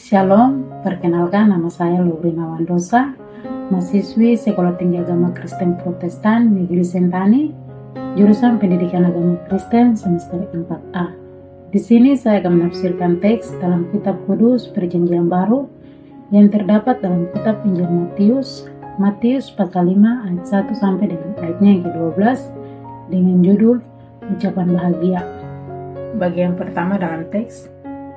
Shalom, perkenalkan nama saya Lurina Wandosa, mahasiswi Sekolah Tinggi Agama Kristen Protestan Negeri Sentani, jurusan Pendidikan Agama Kristen semester 4A. Di sini saya akan menafsirkan teks dalam Kitab Kudus Perjanjian Baru yang terdapat dalam Kitab Injil Matius pasal 5 ayat 1 sampai dengan ayatnya yang ke-12 dengan judul Ucapan Bahagia. Bagian pertama dalam teks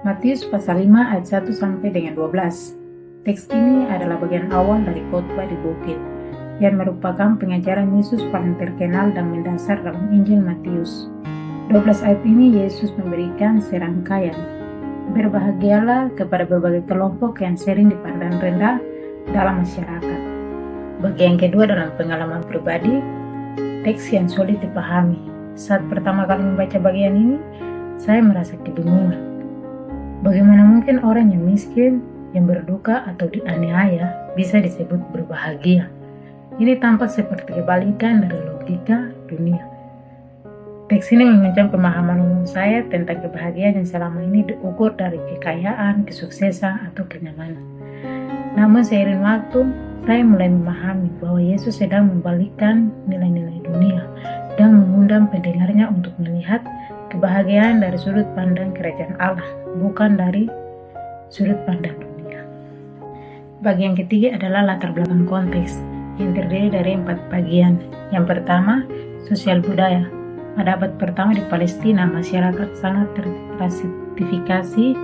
Matius pasal 5 ayat 1 sampai dengan 12. Teks ini adalah bagian awal dari khotbah di bukit yang merupakan pengajaran Yesus paling terkenal dan mendasar dalam Injil Matius. 12 ayat ini Yesus memberikan serangkaian berbahagialah kepada berbagai kelompok yang sering dipandang rendah dalam masyarakat. Bagian kedua dalam pengalaman pribadi, teks yang sulit dipahami. Saat pertama kali membaca bagian ini, saya merasa kebingungan. Bagaimana mungkin orang yang miskin, yang berduka atau dianiaya bisa disebut berbahagia? Ini tampak seperti kebalikan dari logika dunia. Teks ini mengancam pemahaman umum saya tentang kebahagiaan yang selama ini diukur dari kekayaan, kesuksesan, atau kenyamanan. Namun seiring waktu, saya mulai memahami bahwa Yesus sedang membalikkan nilai-nilai dunia dan mengundang pendengarnya untuk melihat kebahagiaan dari sudut pandang kerajaan Allah, bukan dari sudut pandang dunia. Bagian ketiga adalah latar belakang konteks, yang terdiri dari 4 bagian. Yang pertama, sosial budaya. Pada abad pertama di Palestina, masyarakat sangat terstratifikasi.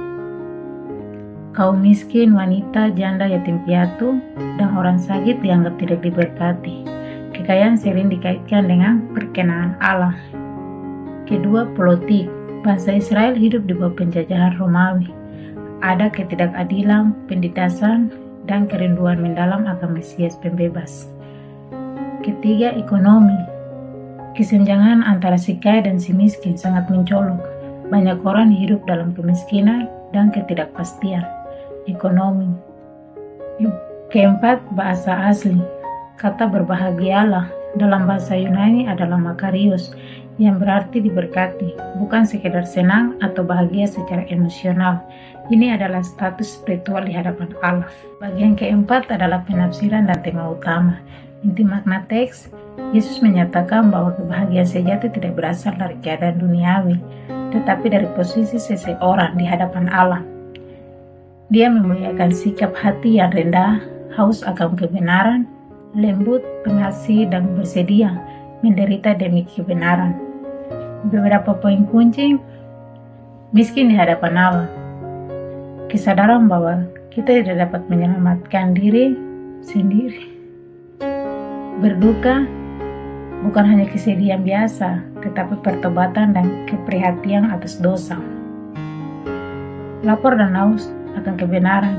Kaum miskin, wanita, janda, yatim piatu, dan orang sakit dianggap tidak diberkati. Kekayaan sering dikaitkan dengan perkenaan Allah. Kedua, politik. Bangsa Israel hidup di bawah penjajahan Romawi. Ada ketidakadilan, penindasan, dan kerinduan mendalam akan Mesias pembebas. Ketiga, ekonomi. Kesenjangan antara si kaya dan si miskin sangat mencolok. Banyak orang hidup dalam kemiskinan dan ketidakpastian ekonomi. Keempat, bahasa asli. Kata berbahagialah dalam bahasa Yunani adalah makarios, yang berarti diberkati, bukan sekedar senang atau bahagia secara emosional. Ini adalah status spiritual di hadapan Allah. Bagian keempat adalah penafsiran dan tema utama. Inti makna teks, Yesus menyatakan bahwa kebahagiaan sejati tidak berasal dari keadaan duniawi, tetapi dari posisi seseorang di hadapan Allah. Dia memuliakan sikap hati yang rendah, haus akan kebenaran, lembut, pengasih, dan bersedia menderita demi kebenaran. Beberapa poin kunci: miskin di hadapan Allah, kesadaran bahwa kita tidak dapat menyelamatkan diri sendiri. Berduka bukan hanya kesedihan biasa, tetapi pertobatan dan keprihatinan atas dosa. Lapar dan haus akan kebenaran,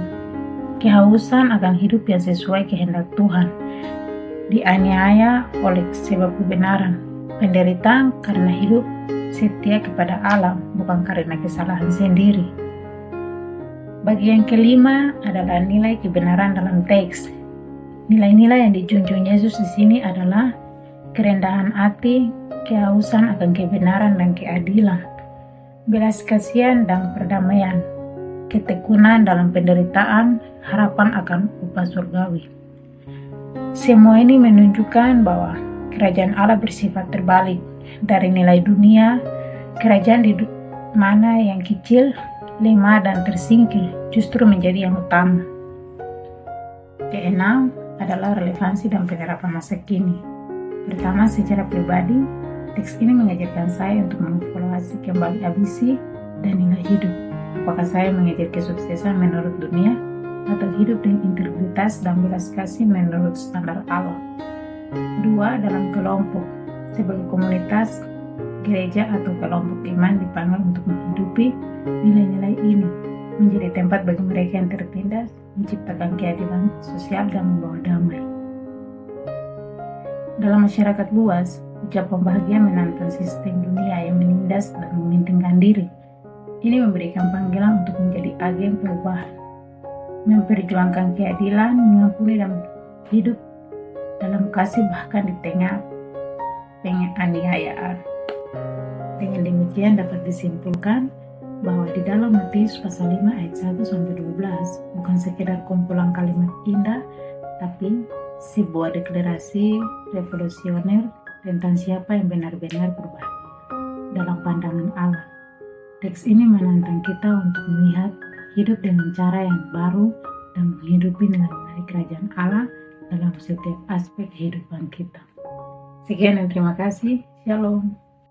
kehausan akan hidup yang sesuai kehendak Tuhan, dianiaya oleh sebab kebenaran, penderitaan karena hidup setia kepada Allah, bukan karena kesalahan sendiri. Bagian kelima adalah nilai kebenaran dalam teks. Nilai-nilai yang dijunjung Yesus di sini adalah kerendahan hati, kehausan akan kebenaran dan keadilan, belas kasihan dan perdamaian, ketekunan dalam penderitaan, harapan akan upah surgawi. Semua ini menunjukkan bahwa kerajaan Allah bersifat terbalik dari nilai dunia. Kerajaan di mana yang kecil, lemah, dan tersingkir justru menjadi yang utama. Keenam adalah relevansi dan penerapan masa kini. Pertama, secara pribadi, teks ini mengajarkan saya untuk mengevaluasi kembali ambisi dan nilai hidup. Apakah saya mengejar kesuksesan menurut dunia atau hidup dengan integritas dan belas kasih menurut standar Allah. 2. Dalam kelompok. Sebagai komunitas, gereja atau kelompok iman dipanggil untuk menghidupi nilai-nilai ini, menjadi tempat bagi mereka yang tertindas, menciptakan keadilan sosial dan membawa damai. Dalam masyarakat luas, ucapan bahagia menantang sistem dunia yang menindas dan mementingkan diri. Ini memberikan panggilan untuk menjadi agen perubahan, memperjuangkan keadilan, mengampuni dan hidup dalam kasih bahkan di tengah penganiayaan. Dengan demikian dapat disimpulkan bahwa di dalam Matius pasal 5 ayat 1-12 bukan sekedar kumpulan kalimat indah, tapi sebuah deklarasi revolusioner tentang siapa yang benar-benar berbahagia dalam pandangan Allah. Teks ini menantang kita untuk melihat hidup dengan cara yang baru dan menghidupi nilai-nilai kerajaan Allah dalam setiap aspek kehidupan kita. Sekian dan terima kasih. Shalom.